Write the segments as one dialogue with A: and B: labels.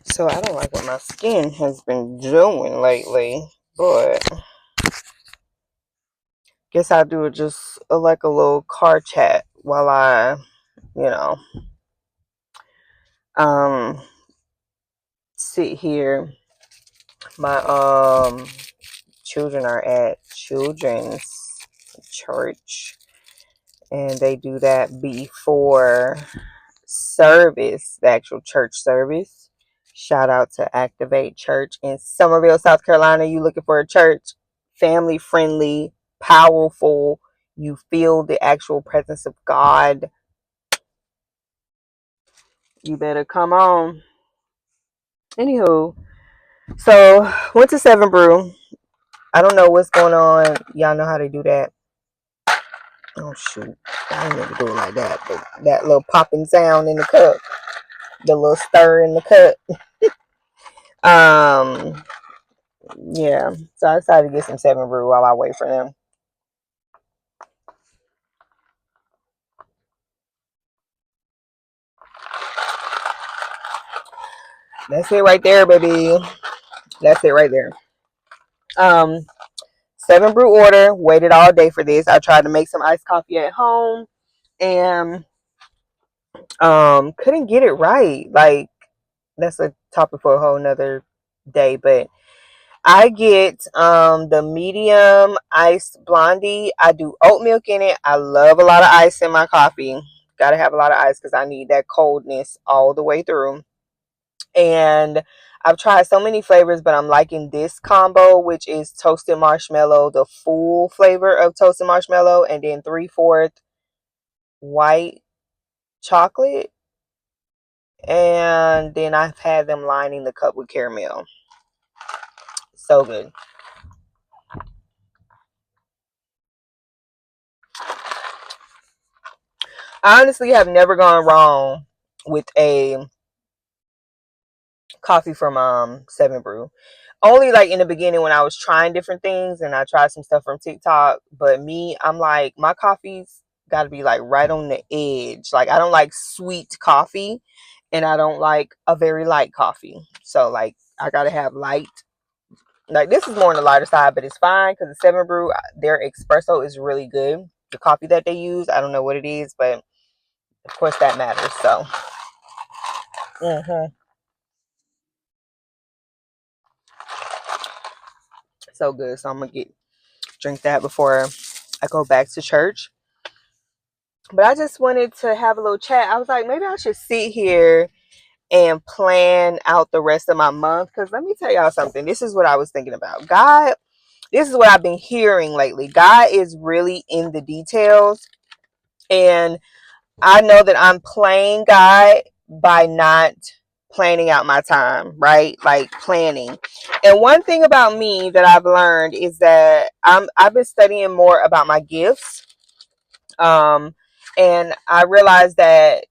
A: So I don't like what my skin has been doing lately, but guess I'll do it just like a little car chat while I, you know, um, sit here. My children are at children's church, and they do that before service, the actual church service. Shout out to Activate Church in Summerville, South Carolina. You looking for a church, family friendly, powerful. You feel the actual presence of God. You better come on. Anywho, so went to Seven Brew. I don't know what's going on. Y'all know how they do that. Oh shoot, I didn't never do it like that. But that little popping sound in the cup, the little stir in the cup. Um, Yeah, so I decided to get some Seven Brew while I wait for them. That's it right there, baby. That's it right there. Um, Seven Brew order. Waited all day for this. I tried to make some iced coffee at home and couldn't get it right. Like that's a topic for a whole nother day. But I get the medium iced blondie. I do oat milk in it. I love a lot of ice in my coffee. Gotta have a lot of ice because I need that coldness all the way through. And I've tried so many flavors, but I'm liking this combo, which is toasted marshmallow, the full flavor of toasted marshmallow, and then 3/4 white chocolate. And then I've had them lining the cup with caramel. So good. I honestly have never gone wrong with a coffee from Seven Brew. Only like in the beginning when I was trying different things and I tried some stuff from TikTok. But me, I'm like, my coffee's got to be like right on the edge. Like I don't like sweet coffee and I don't like a very light coffee. So like I got to have light. Like this is more on the lighter side, but it's fine because the Seven Brew, their espresso is really good. The coffee that they use, I don't know what it is, but of course that matters. So, so good. So I'm gonna drink that before I go back to church. But I just wanted to have a little chat. I was like, maybe I should sit here and plan out the rest of my month. Because let me tell y'all something. This is what I was thinking about. God, this is what I've been hearing lately. God is really in the details. And I know that I'm playing God by not planning out my time, right? Like planning. And one thing about me that I've learned is that I've been studying more about my gifts. Um, and I realized that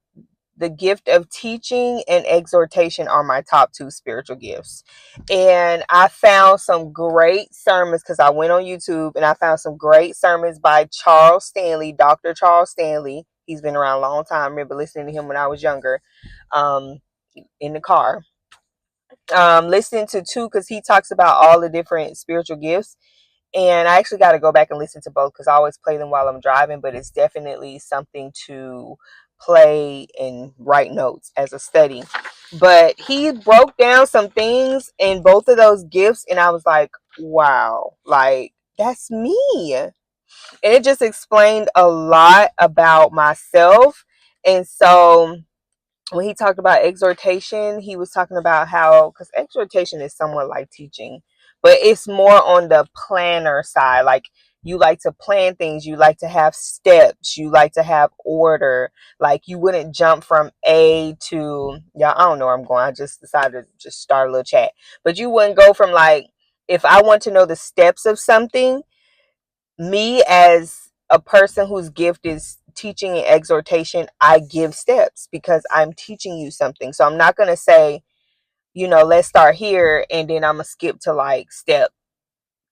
A: the gift of teaching and exhortation are my top two spiritual gifts. And I found some great sermons because I went on YouTube and I found some great sermons by Charles Stanley, Dr. Charles Stanley. He's been around a long time. I remember listening to him when I was younger, um, in the car. Listening to two because he talks about all the different spiritual gifts. And I actually got to go back and listen to both because I always play them while I'm driving, but it's definitely something to play and write notes as a study. But he broke down some things in both of those gifts, and I was like, wow, like that's me. And it just explained a lot about myself. And so when he talked about exhortation, he was talking about how, because exhortation is somewhat like teaching, but it's more on the planner side. Like you like to plan things, you like to have steps, you like to have order. Like you wouldn't jump from A to, yeah, I don't know where I'm going. I just decided to just start a little chat. But you wouldn't go from like, if I want to know the steps of something, me as a person whose gift is teaching and exhortation, I give steps because I'm teaching you something. So I'm not going to say, let's start here and then I'm going to skip to like step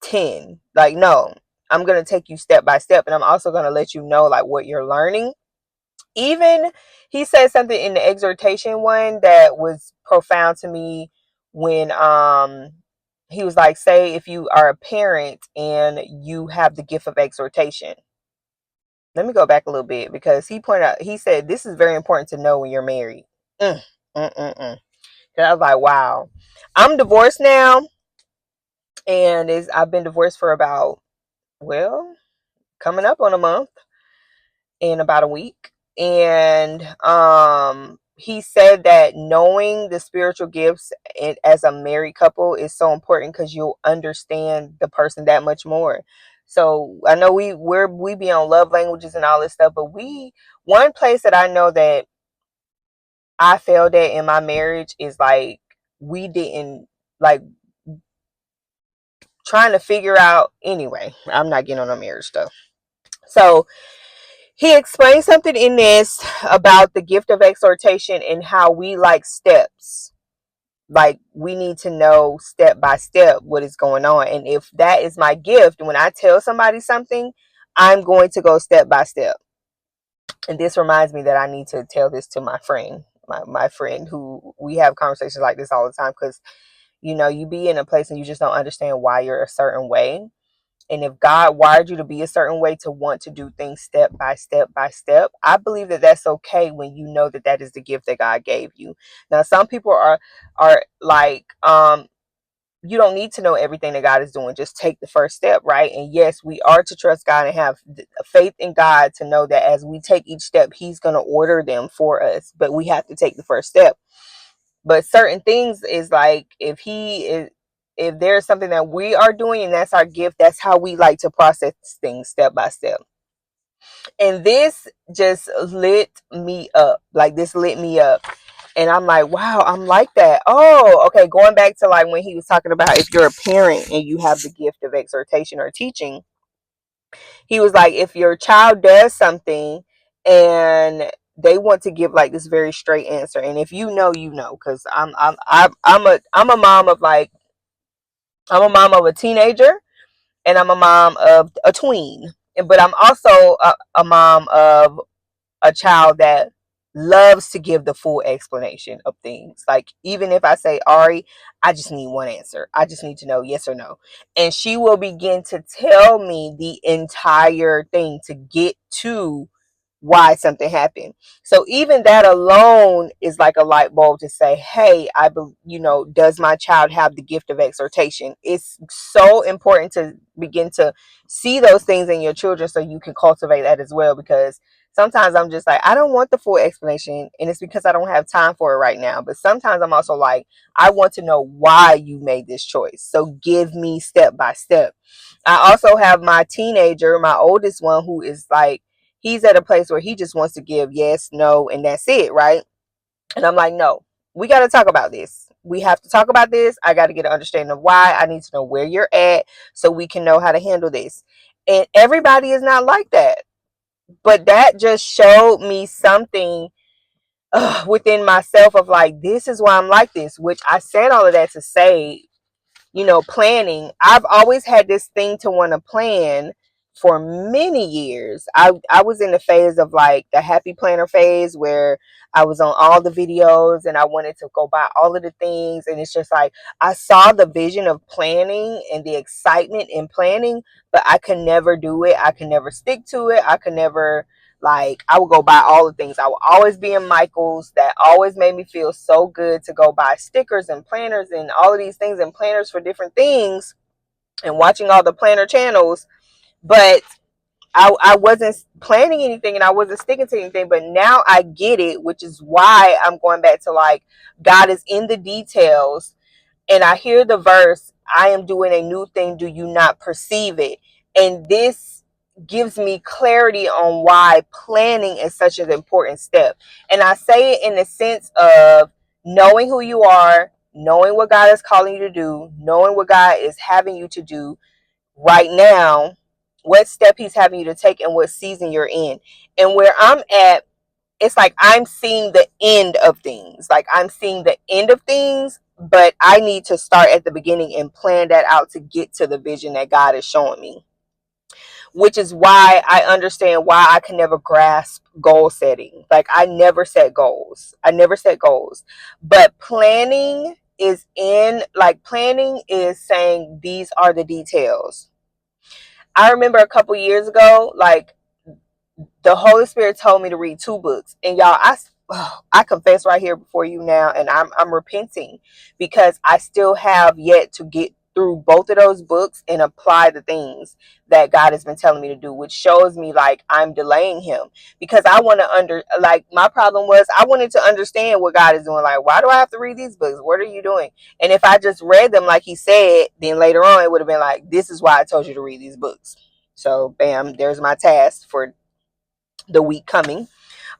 A: 10. Like, no, I'm going to take you step by step and I'm also going to let you know like what you're learning Even he said something in the exhortation one that was profound to me when he was like, say if you are a parent and you have the gift of exhortation. Let me go back a little bit, because he pointed out, he said this is very important to know when you're married. Mm, mm, mm, mm. And I was like, wow. I'm divorced now, and I've been divorced for about, well, coming up on a month, in about a week. And he said that knowing the spiritual gifts as a married couple is so important, because you'll understand the person that much more. So I know we be on love languages and all this stuff, but one place that I know that I failed at in my marriage is like, we didn't, like, trying to figure out, anyway, I'm not getting on no marriage stuff. So he explained something in this about the gift of exhortation and how we like steps. Like, we need to know step by step what is going on. And if that is my gift, when I tell somebody something, I'm going to go step by step. And this reminds me that I need to tell this to my friend, my friend, who we have conversations like this all the time, because you be in a place and you just don't understand why you're a certain way. And if God wired you to be a certain way, to want to do things step by step by step, I believe that that's okay when you know that that is the gift that God gave you. Now, some people are like, you don't need to know everything that God is doing. Just take the first step, right? And yes, we are to trust God and have faith in God to know that as we take each step, He's going to order them for us. But we have to take the first step. But certain things is like, if there's something that we are doing and that's our gift, that's how we like to process things step by step. And this just lit me up. Like, this lit me up. And I'm like, wow, I'm like that. Oh, okay. Going back to like when he was talking about if you're a parent and you have the gift of exhortation or teaching, he was like, if your child does something and they want to give like this very straight answer, and if you know, because I'm a mom of like, I'm a mom of a teenager, and I'm a mom of a tween, but I'm also a mom of a child that loves to give the full explanation of things. Like, even if I say, Ari, I just need one answer. I just need to know yes or no. And she will begin to tell me the entire thing to get to why something happened. So even that alone is like a light bulb to say, hey, does my child have the gift of exhortation? It's so important to begin to see those things in your children so you can cultivate that as well, because sometimes I'm just like, I don't want the full explanation, and it's because I don't have time for it right now. But sometimes I'm also like, I want to know why you made this choice, so give me step by step. I also have my teenager, my oldest one, who is like, he's at a place where he just wants to give yes, no, and that's it, right? And I'm like, no, we got to talk about this. We have to talk about this. I got to get an understanding of why. I need to know where you're at so we can know how to handle this. And everybody is not like that. But that just showed me something within myself of like, this is why I'm like this, which I said all of that to say, planning. I've always had this thing to want to plan for many years. I was in the phase of like the happy planner phase, where I was on all the videos and I wanted to go buy all of the things. And it's just like, I saw the vision of planning and the excitement in planning, but I could never do it. I could never stick to it. I could never, like, I would go buy all the things. I would always be in Michael's. That always made me feel so good to go buy stickers and planners and all of these things and planners for different things, and watching all the planner channels. But I wasn't planning anything and I wasn't sticking to anything. But now I get it, which is why I'm going back to like, God is in the details. And I hear the verse, I am doing a new thing, do you not perceive it? And this gives me clarity on why planning is such an important step. And I say it in the sense of knowing who you are, knowing what God is calling you to do, knowing what God is having you to do right now, what step He's having you to take, and what season you're in. And where I'm at, it's like I'm seeing the end of things. Like, I'm seeing the end of things, but I need to start at the beginning and plan that out to get to the vision that God is showing me. which is why I understand why I can never grasp goal setting. Like, I never set goals. I never set goals. But planning is saying these are the details. I remember a couple years ago, like, the Holy Spirit told me to read 2 books. And y'all, I confess right here before you now, and I'm repenting because I still have yet to get through both of those books and apply the things that God has been telling me to do, which shows me like I'm delaying him because I want to my problem was I wanted to understand what God is doing. Like, why do I have to read these books? What are you doing? And if I just read them like he said, then later on it would have been like, this is why I told you to read these books. So bam, there's my task for the week coming.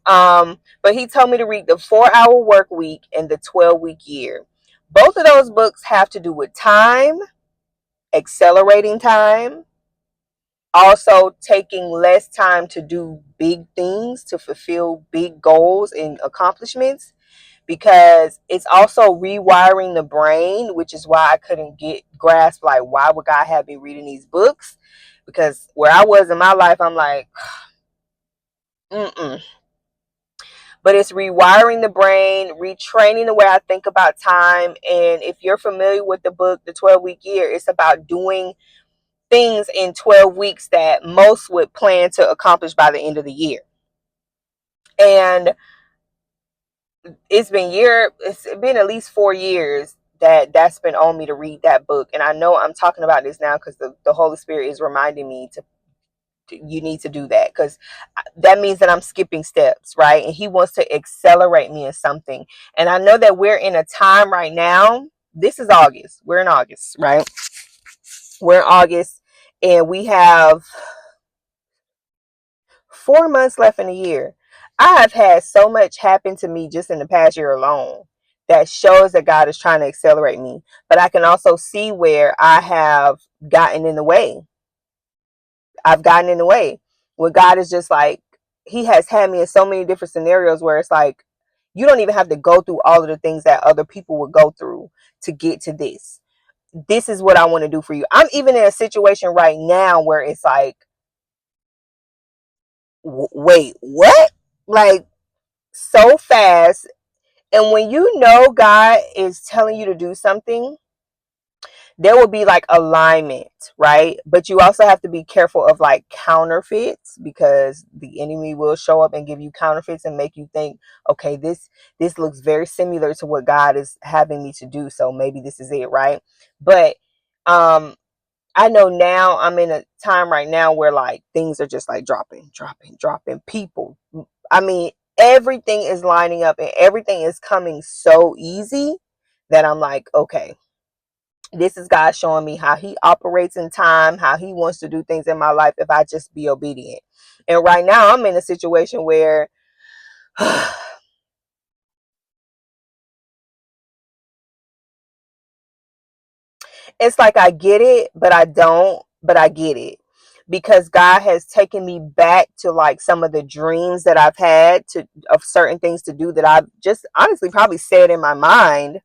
A: But he told me to read the 4-Hour Work Week and the 12-Week Year. Both of those books have to do with time, accelerating time, also taking less time to do big things, to fulfill big goals and accomplishments, because it's also rewiring the brain, which is why I couldn't grasp like, why would God have me reading these books? Because where I was in my life, I'm like, mm-mm. But it's rewiring the brain, retraining the way I think about time. And if you're familiar with the book, The 12-Week Year, it's about doing things in 12 weeks that most would plan to accomplish by the end of the year. And it's been at least 4 years that's been on me to read that book. And I know I'm talking about this now because the Holy Spirit is reminding me you need to do that, because that means that I'm skipping steps, right? And he wants to accelerate me in something. And I know that we're in a time right now. This is August. We're in August, right? We're in August, and we have 4 months left in the year. I have had so much happen to me just in the past year alone that shows that God is trying to accelerate me. But I can also see where I have gotten in the way. I've gotten in the way. Where God is just like, he has had me in so many different scenarios where it's like, you don't even have to go through all of the things that other people would go through to get to this. This is what I want to do for you. I'm even in a situation right now where it's like, wait, what? Like, so fast. And when you know God is telling you to do something, there will be like alignment, right? But you also have to be careful of like counterfeits, because the enemy will show up and give you counterfeits and make you think, okay, this looks very similar to what God is having me to do, so maybe this is it, right? But I know now I'm in a time right now where like things are just like dropping people. I mean, everything is lining up and everything is coming so easy that I'm like, okay, this is God showing me how he operates in time, how he wants to do things in my life if I just be obedient. And right now I'm in a situation where it's like I get it, but I don't, but I get it. Because God has taken me back to like some of the dreams that I've had of certain things to do that I've just honestly probably said in my mind,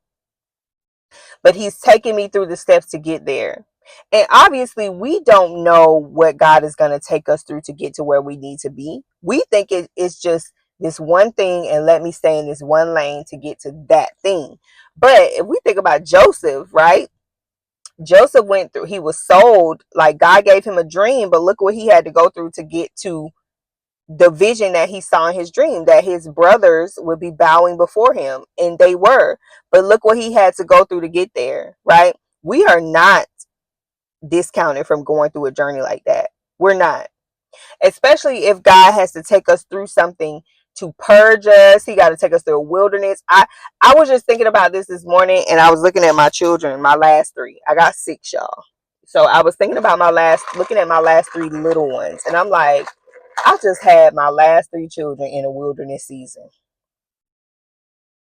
A: but he's taken me through the steps to get there. And obviously, we don't know what God is going to take us through to get to where we need to be. We think it's just this one thing, and let me stay in this one lane to get to that thing. But if we think about Joseph, right? Joseph went through, he was sold, like God gave him a dream, but look what he had to go through to get to the vision that he saw in his dream, that his brothers would be bowing before him, and they were. But look what he had to go through to get there, right? We are not discounted from going through a journey like that. We're not. Especially if God has to take us through something to purge us. He got to take us through a wilderness. I was just thinking about this morning, and I was looking at my children, my last 3. I got 6, y'all. So I was thinking about looking at my last 3 little ones, and I'm like, I just had my last 3 children in a wilderness season.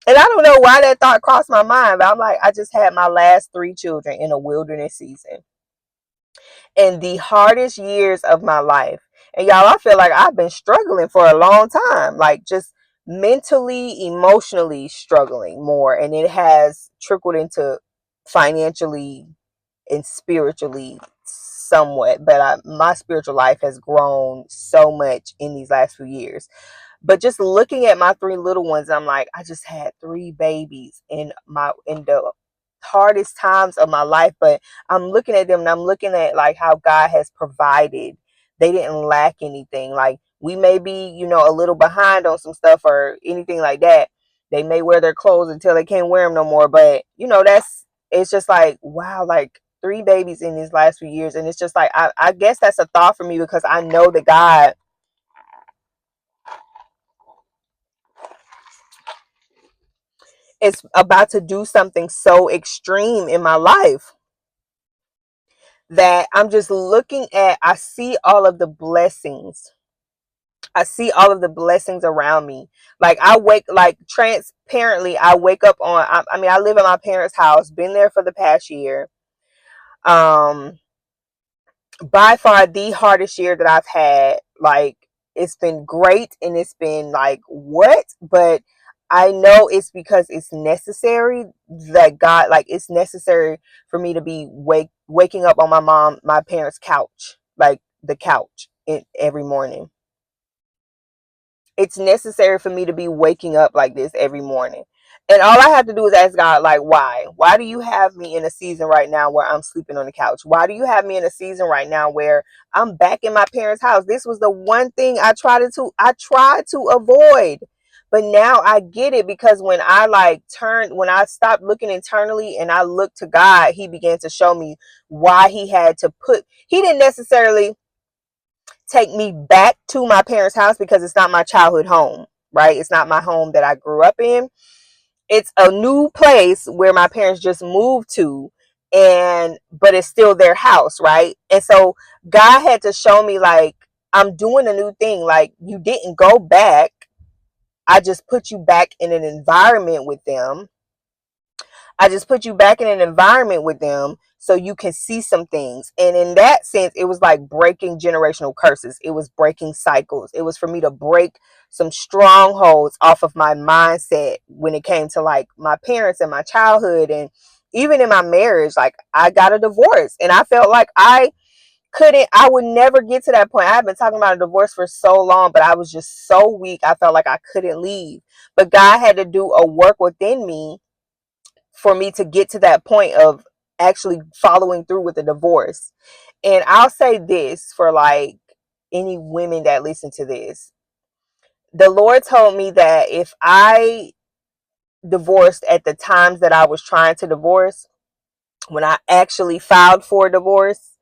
A: And I don't know why that thought crossed my mind, but I'm like, I just had my last 3 children in a wilderness season. In the hardest years of my life. And y'all, I feel like I've been struggling for a long time, like just mentally, emotionally struggling more. And it has trickled into financially and spiritually somewhat, but my spiritual life has grown so much in these last few years. But just looking at my three little ones, I'm like, I just had three babies in the hardest times of my life. But I'm looking at them and I'm looking at like how God has provided. They didn't lack anything. Like, we may be, a little behind on some stuff or anything like that. They may wear their clothes until they can't wear them no more. But it's just like, wow, like three babies in these last few years. And it's just like, I guess that's a thought for me, because I know that God is about to do something so extreme in my life, that I'm just looking at, I see all of the blessings. I see all of the blessings around me. Like, transparently, I wake up I mean, I live in my parents' house, been there for the past year. Um, by far the hardest year that I've had. Like, it's been great, and it's been like, what? But I know it's because it's necessary, that God, like, it's necessary for me to be waking up on my parents' couch, like the couch, every morning. It's necessary for me to be waking up like this every morning. And all I have to do is ask God, like, why? Why do you have me in a season right now where I'm sleeping on the couch? Why do you have me in a season right now where I'm back in my parents' house? This was the one thing I tried to avoid. But now I get it, because when when I stopped looking internally and I looked to God, He began to show me why He didn't necessarily take me back to my parents' house, because it's not my childhood home, right? It's not my home that I grew up in. It's a new place where my parents just moved to, but it's still their house, right? And so God had to show me, like, I'm doing a new thing. Like, you didn't go back. I just put you back in an environment with them. I just put you back in an environment with them so you can see some things. And in that sense, it was like breaking generational curses. It was breaking cycles. It was for me to break some strongholds off of my mindset when it came to like my parents and my childhood, and even in my marriage. Like, I got a divorce, and I felt like I would never get to that point. I have been talking about a divorce for so long, but I was just so weak. I felt like I couldn't leave. But God had to do a work within me for me to get to that point of actually following through with the divorce. And I'll say this for like any women that listen to this. The Lord told me that if I divorced at the times that I was trying to divorce, when I actually filed for divorce,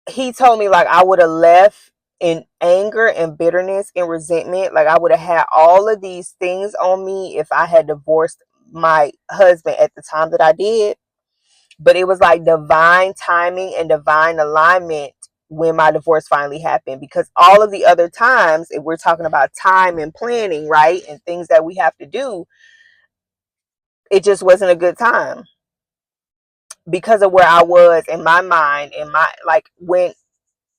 A: He told me, like, I would have left in anger and bitterness and resentment. Like, I would have had all of these things on me if I had divorced my husband at the time that I did. But it was like divine timing and divine alignment when my divorce finally happened, because all of the other times, if we're talking about time and planning, right, and things that we have to do, it just wasn't a good time because of where I was in my mind. And when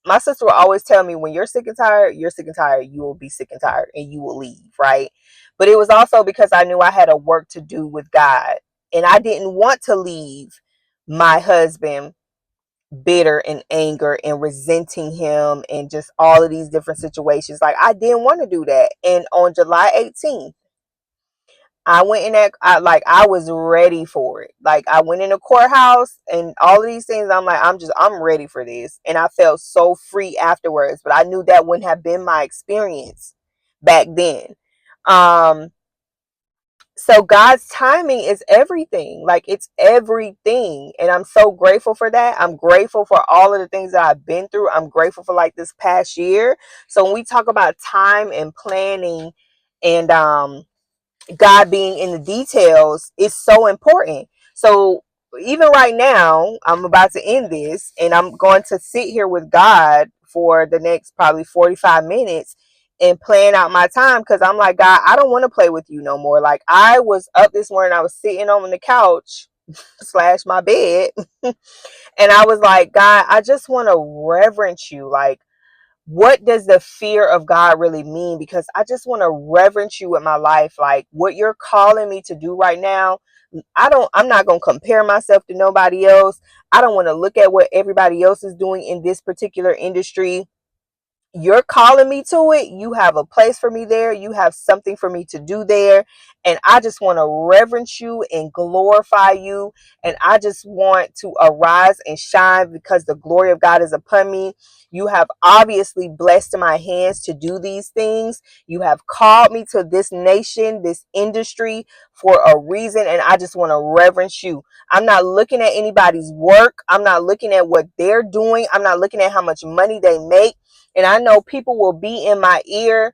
A: my sister will always tell me, when you're sick and tired, you will be sick and tired and you will leave, right? But it was also because I knew I had a work to do with God, and I didn't want to leave my husband bitter and anger and resenting him and just all of these different situations. Like, I didn't want to do that. And on July 18th, I went in that, I was ready for it. Like, I went in the courthouse and all of these things. I'm like, I'm ready for this. And I felt so free afterwards, but I knew that wouldn't have been my experience back then. Um, so God's timing is everything. Like, it's everything. And I'm so grateful for that. I'm grateful for all of the things that I've been through. I'm grateful for like this past year. So when we talk about time and planning and God being in the details, is so important. So even right now, I'm about to end this, and I'm going to sit here with God for the next probably 45 minutes and plan out my time, because I'm like, God, I don't want to play with you no more. Like, I was up this morning, I was sitting on the couch slash my bed, and I was like, God, I just want to reverence you. Like, what does the fear of God really mean? Because I just want to reverence you with my life. Like what you're calling me to do right now, I'm not going to compare myself to nobody else. I don't want to look at what everybody else is doing in this particular industry. You're calling me to it. You have a place for me there. You have something for me to do there. And I just want to reverence you and glorify you. And I just want to arise and shine because the glory of God is upon me. You have obviously blessed my hands to do these things. You have called me to this nation, this industry for a reason. And I just want to reverence you. I'm not looking at anybody's work. I'm not looking at what they're doing. I'm not looking at how much money they make. And I know people will be in my ear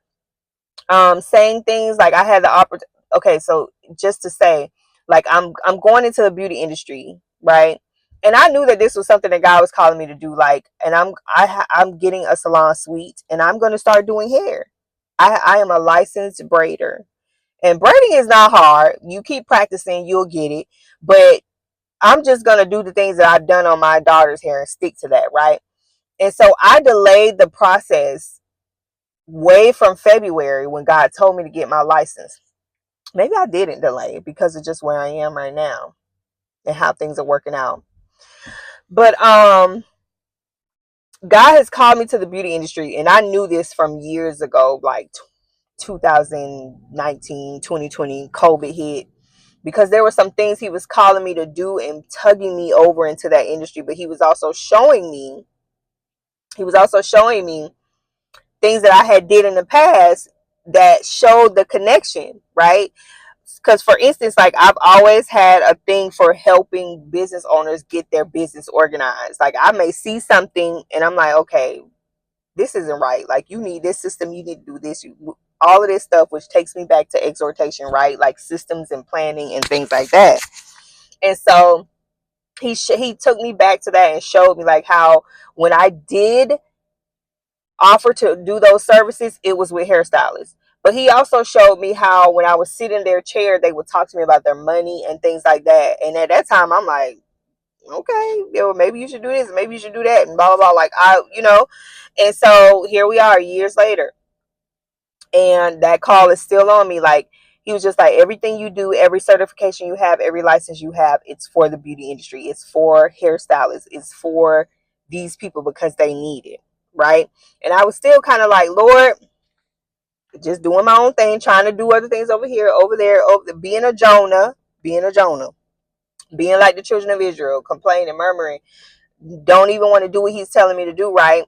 A: saying things like I had the opportunity. Okay, so just to say, like I'm going into the beauty industry, right? And I knew that this was something that God was calling me to do. Like, and I'm getting a salon suite, and I'm going to start doing hair. I am a licensed braider, and braiding is not hard. You keep practicing, you'll get it. But I'm just going to do the things that I've done on my daughter's hair and stick to that, right? And so I delayed the process way from February when God told me to get my license. Maybe I didn't delay because of just where I am right now and how things are working out. But God has called me to the beauty industry, and I knew this from years ago, like 2019, 2020, COVID hit, because there were some things he was calling me to do and tugging me over into that industry. But he was also showing me things that I had did in the past that showed the connection, right? Because for instance, like I've always had a thing for helping business owners get their business organized. Like I may see something and I'm like, okay, this isn't right. Like you need this system, you need to do this, all of this stuff, which takes me back to exhortation, right? Like systems and planning and things like that. And so he took me back to that and showed me like how when I did offer to do those services, it was with hairstylists. But he also showed me how when I was sitting in their chair, they would talk to me about their money and things like that. And at that time, I'm like, okay, maybe you should do this, maybe you should do that, and blah, blah, blah. Like, and so here we are years later. And that call is still on me. Like, he was just like, everything you do, every certification you have, every license you have, it's for the beauty industry. It's for hairstylists. It's for these people because they need it. Right. And I was still kind of like, Lord, just doing my own thing, trying to do other things over here, over there, being a Jonah, being like the children of Israel, complaining, murmuring, don't even want to do what he's telling me to do, right?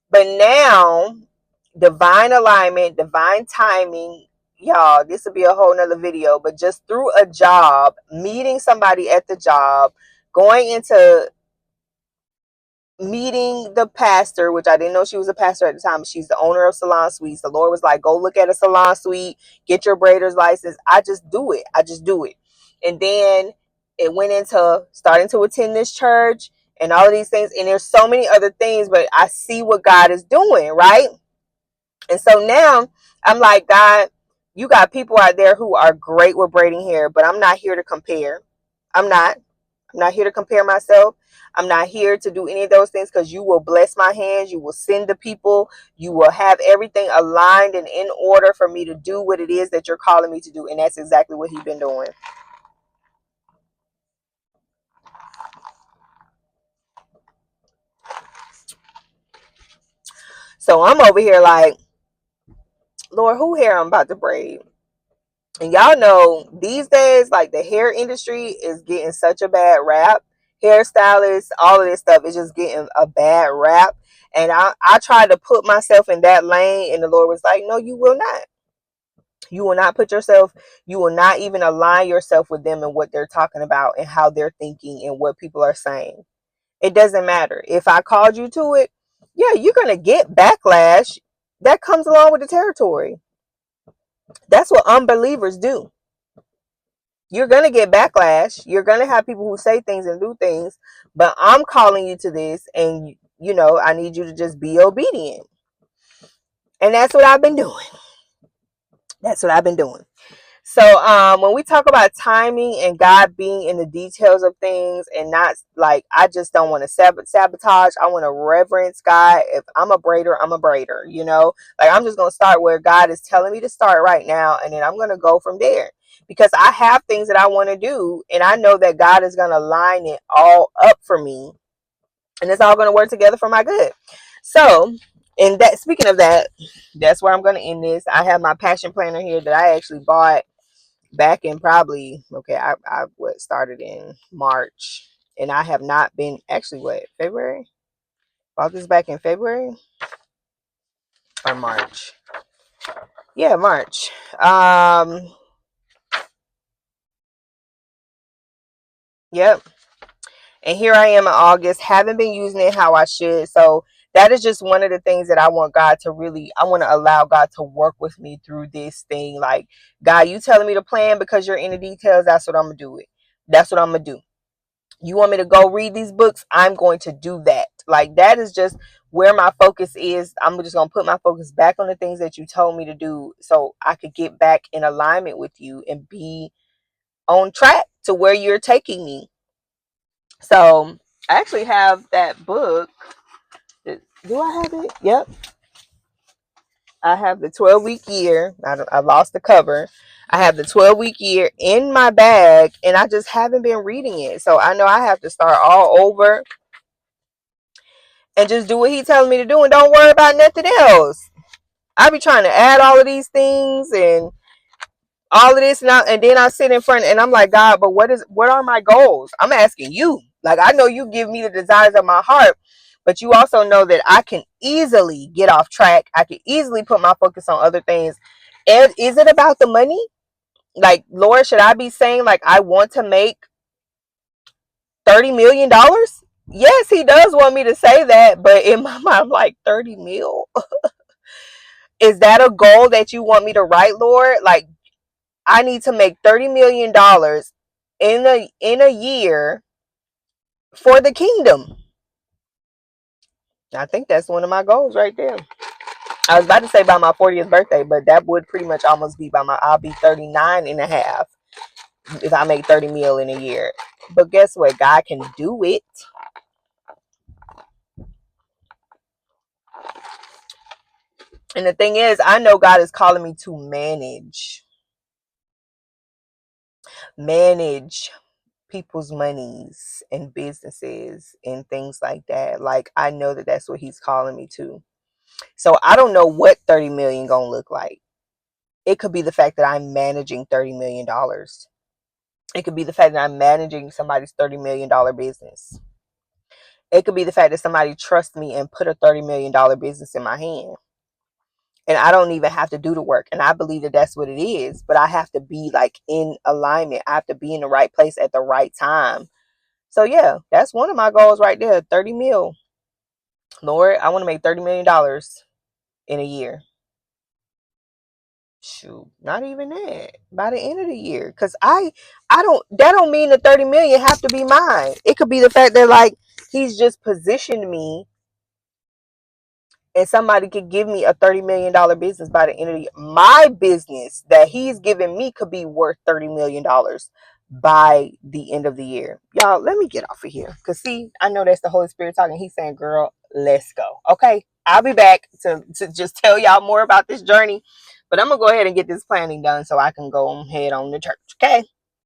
A: But now, divine alignment, divine timing, y'all, this would be a whole nother video, but just through a job, meeting somebody at the job, going into meeting the pastor, which I didn't know she was a pastor at the time, but she's the owner of Salon Suites. The Lord was like, go look at a salon suite, get your braider's license. I just do it. And then it went into starting to attend this church and all of these things. And there's so many other things, but I see what God is doing, right? And so now I'm like, God, you got people out there who are great with braiding hair, but I'm not here to compare. I'm not. I'm not here to compare myself. I'm not here to do any of those things because you will bless my hands. You will send the people. You will have everything aligned and in order for me to do what it is that you're calling me to do. And that's exactly what he's been doing. So I'm over here like, Lord, who hair I'm about to braid? And y'all know these days, like the hair industry is getting such a bad rap. Hairstylists, all of this stuff is just getting a bad rap. And I tried to put myself in that lane, and the Lord was like, no, you will not. You will not put yourself, you will not even align yourself with them and what they're talking about and how they're thinking and what people are saying. It doesn't matter. If I called you to it, yeah, you're going to get backlash. That comes along with the territory. That's what unbelievers do. You're going to get backlash. You're going to have people who say things and do things, but I'm calling you to this, and I need you to just be obedient. And that's what I've been doing. So when we talk about timing and God being in the details of things, and not like, I just don't want to sabotage. I want to reverence God. If I'm a braider, I'm a braider, you know, like I'm just going to start where God is telling me to start right now. And then I'm going to go from there, because I have things that I want to do. And I know that God is going to line it all up for me, and it's all going to work together for my good. So, and that, speaking of that, that's where I'm going to end this. I have my passion planner here that I actually bought back in probably, okay, I what started in March, and I have not been, actually, what, February? Bought this back in February or March? Yeah, March. Yep. And here I am in August, haven't been using it how I should. So that is just one of the things that I want God to really, I want to allow God to work with me through this thing. Like, God, you telling me to plan because you're in the details. That's what I'm going to do it. That's what I'm going to do. You want me to go read these books? I'm going to do that. Like, that is just where my focus is. I'm just going to put my focus back on the things that you told me to do, so I could get back in alignment with you and be on track to where you're taking me. So I actually have that book. Do I have it? Yep. I have the 12-week year. I lost the cover. I have the 12-week year in my bag, and I just haven't been reading it. So I know I have to start all over and just do what he tells me to do, and don't worry about nothing else. I be trying to add all of these things and all of this, and then I sit in front and I'm like, God, but what are my goals? I'm asking you. Like, I know you give me the desires of my heart, but you also know that I can easily get off track. I can easily put my focus on other things. And is it about the money? Like, Lord, should I be saying, like, I want to make $30 million? Yes, he does want me to say that, but in my mind, I'm like, 30 mil? Is that a goal that you want me to write, Lord? Like, I need to make $30 million in a year for the kingdom. I think that's one of my goals right there. I was about to say by my 40th birthday, but that would pretty much almost be I'll be 39 and a half if I make 30 mil in a year. But guess what? God can do it. And the thing is, I know God is calling me to manage people's monies and businesses and things like that. Like, I know that that's what he's calling me to. So I don't know what 30 million gonna look like. It could be the fact that I'm managing $30 million. It could be the fact that I'm managing somebody's $30 million business. It could be the fact that somebody trusts me and put a $30 million business in my hand, and I don't even have to do the work. And I believe that that's what it is. But I have to be like in alignment. I have to be in the right place at the right time. So yeah, that's one of my goals right there. 30 mil. Lord, I want to make $30 million in a year. Shoot, not even that. By the end of the year. Cause I don't, that don't mean the 30 million have to be mine. It could be the fact that, like, he's just positioned me, and somebody could give me a $30 million business by the end of the year. My business that he's giving me could be worth $30 million by the end of the year. Y'all, let me get off of here. Cause see, I know that's the Holy Spirit talking. He's saying, girl, let's go. Okay. I'll be back to just tell y'all more about this journey. But I'm gonna go ahead and get this planning done so I can go ahead on to church. Okay.